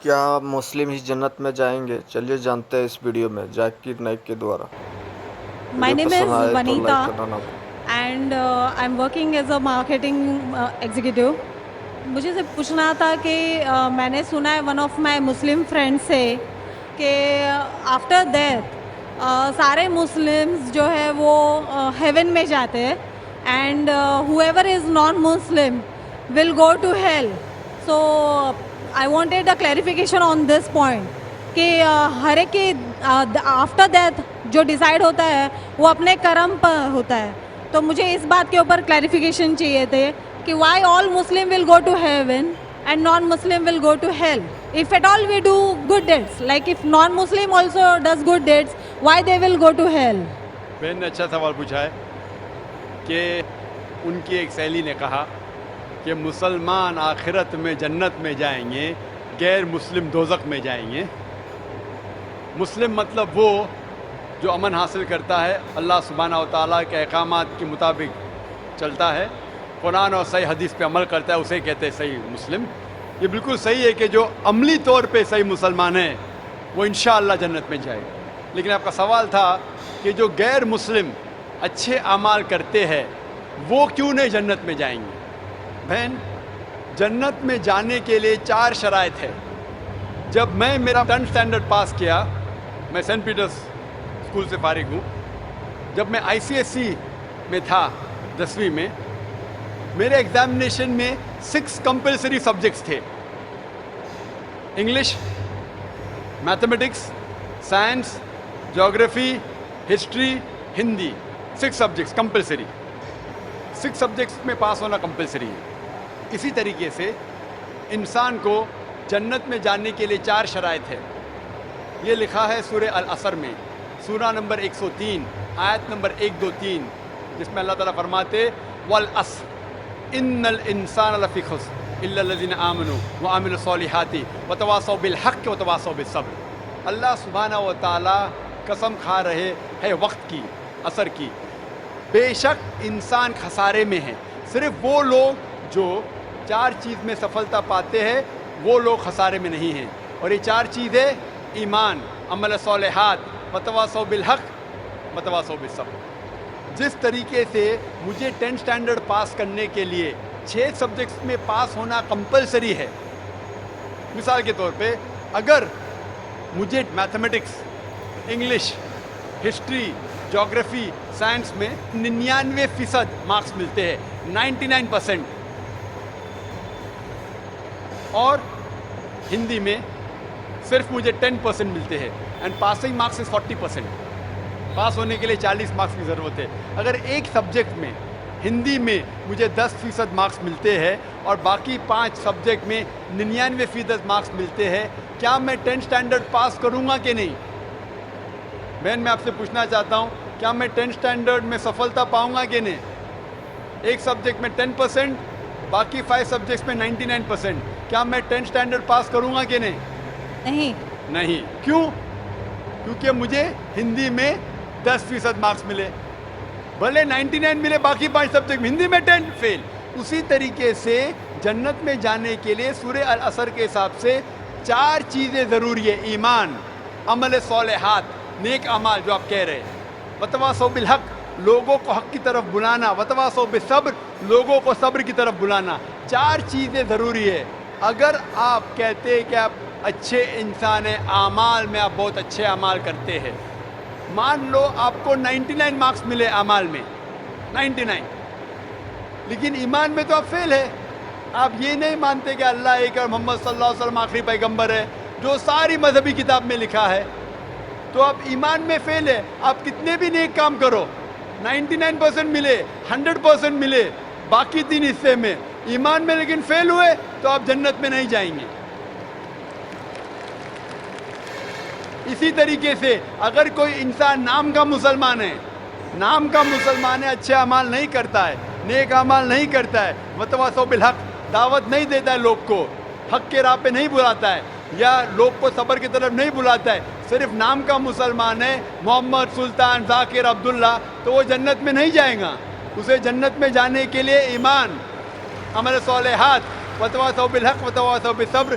کیا مسلم ہی جنت میں جائیں گے؟ چلیے جانتے ہیں اس ویڈیو میں ذاکر نائک کے دوارا۔ My ویڈیو name پسند is آئے تو Vanita لائک کرنا نہ بھولیں۔ and I'm working as a marketing executive. مجھے سے پوچھنا تھا کہ میں نے سنا ہے one of my Muslim friend سے کہ آفٹر ڈیتھ سارے مسلمز جو ہے وہ ہیون میں جاتے ہیں and whoever is non Muslim will go to hell. So I wanted a clarification on this point کہ ہر ایک کے آفٹر ڈیتھ جو ڈیسائیڈ ہوتا ہے وہ اپنے کرم پر ہوتا ہے. تو مجھے اس بات کے اوپر کلیریفیکیشن چاہیے تھے کہ why all Muslim will go to heaven and non Muslim will go to hell. If at all we do good deeds, like if non-Muslim also does good deeds, why they will go to hell? بہن نے اچھا سوال پوچھا ہے کہ ان کی ایک سہیلی نے کہا کہ مسلمان آخرت میں جنت میں جائیں گے، غیر مسلم دوزخ میں جائیں گے. مسلم مطلب وہ جو امن حاصل کرتا ہے، اللہ سبحانہ و تعالیٰ کے احکامات کے مطابق چلتا ہے، قرآن اور صحیح حدیث پہ عمل کرتا ہے، اسے کہتے ہیں صحیح مسلم. یہ بالکل صحیح ہے کہ جو عملی طور پہ صحیح مسلمان ہیں وہ انشاءاللہ جنت میں جائے. لیکن آپ کا سوال تھا کہ جو غیر مسلم اچھے اعمال کرتے ہیں وہ کیوں نہیں جنت میں جائیں گے؟ بہن، جنت میں جانے کے لیے 4 شرائط ہے. جب میں میرا 10th اسٹینڈرڈ پاس کیا، میں سینٹ پیٹرس اسکول سے فارغ ہوں. جب میں ICSE میں تھا 10ویں میں، میرے ایگزامینیشن میں 6 کمپلسری سبجیکٹس تھے: انگلش، میتھمیٹکس، سائنس، جغرافی، history, Hindi. 6 subjects compulsory. 6 subjects میں پاس ہونا کمپلسری ہے. اسی طریقے سے انسان کو جنت میں جانے کے لیے 4 شرائط ہے. یہ لکھا ہے سورہ العصر میں، سورہ نمبر 103 آیت نمبر 123، جس میں اللہ تعالیٰ فرماتے والعصر ان الانسان لفی خسر الا الذین آمنوا وعملوا الصالحات وتواصوا بالحق وتواصوا بالصبر. اللہ سبحانہ و تعالیٰ قسم کھا رہے ہے وقت کی، عصر کی. بے شک انسان خسارے میں ہے. صرف وہ لوگ جو 4 چیز میں سفلتا پاتے ہیں وہ لوگ خسارے میں نہیں ہیں. اور یہ 4 چیزیں ایمان، عمل صالحات، وتواصوا بالحق، وتواصوا بالصبر. جس طریقے سے مجھے 10th اسٹینڈرڈ پاس کرنے کے لیے 6 سبجیکٹس میں پاس ہونا کمپلسری ہے. مثال کے طور پہ اگر مجھے میتھمیٹکس، انگلش، ہسٹری، جغرافی، سائنس میں 99% مارکس ملتے ہیں، 99%، اور ہندی میں صرف مجھے 10% ملتے ہیں، اینڈ پاسنگ مارکس از 40%. پاس ہونے کے لیے 40 مارکس کی ضرورت ہے. اگر ایک سبجیکٹ میں، ہندی میں مجھے 10% مارکس ملتے ہیں اور باقی 5 سبجیکٹ میں 99% مارکس ملتے ہیں، کیا میں 10th اسٹینڈرڈ پاس کروں گا کہ نہیں؟ بہن، میں آپ سے پوچھنا چاہتا ہوں، کیا میں 10th اسٹینڈرڈ میں سفلتا پاؤں گا کہ نہیں؟ ایک سبجیکٹ میں 10%، باقی 5 سبجیکٹس میں 99%، کیا میں 10th اسٹینڈرڈ پاس کروں گا کہ نہیں؟ نہیں. کیوں؟ کیونکہ مجھے ہندی میں 10% مارکس ملے، بھلے 99 ملے، باقی 5 سبجیکٹ ہندی میں 10 فیل. اسی طریقے سے جنت میں جانے کے لیے سورہ العصر کے حساب سے 4 چیزیں ضروری ہے: ایمان، عمل صالحات، نیک اعمال جو آپ کہہ رہے ہیں، وتواصوا بالحق، لوگوں کو حق کی طرف بلانا، وتواصوا بالصبر، لوگوں کو صبر کی طرف بلانا. 4 چیزیں ضروری ہے. اگر آپ کہتے ہیں کہ آپ اچھے انسان ہیں، اعمال میں آپ بہت اچھے اعمال کرتے ہیں، مان لو آپ کو 99 مارکس ملے اعمال میں، 99، لیکن ایمان میں تو آپ فیل ہے. آپ یہ نہیں مانتے کہ اللہ ایک اور محمد صلی اللہ علیہ وسلم آخری پیغمبر ہے، جو ساری مذہبی کتاب میں لکھا ہے، تو آپ ایمان میں فیل ہے. آپ کتنے بھی نیک کام کرو، 99% ملے، 100% ملے، باقی 3 حصے میں ایمان میں لیکن فیل ہوئے، تو آپ جنت میں نہیں جائیں گے. اسی طریقے سے اگر کوئی انسان نام کا مسلمان ہے، اچھے اعمال نہیں کرتا ہے، نیک اعمال نہیں کرتا ہے، وتواصوا بالحق، دعوت نہیں دیتا ہے، لوگ کو حق کے راہ پہ نہیں بلاتا ہے، یا لوگ کو صبر کی طرف نہیں بلاتا ہے، صرف نام کا مسلمان ہے، محمد، سلطان، ذاکر، عبداللہ، تو وہ جنت میں نہیں جائے گا. اسے جنت میں جانے کے لیے ایمان، عمل صالحات، وتواصوا بالحق، وتواصوا بالصبر،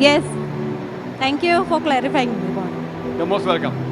Yes. Thank you for clarifying my point. You're most welcome.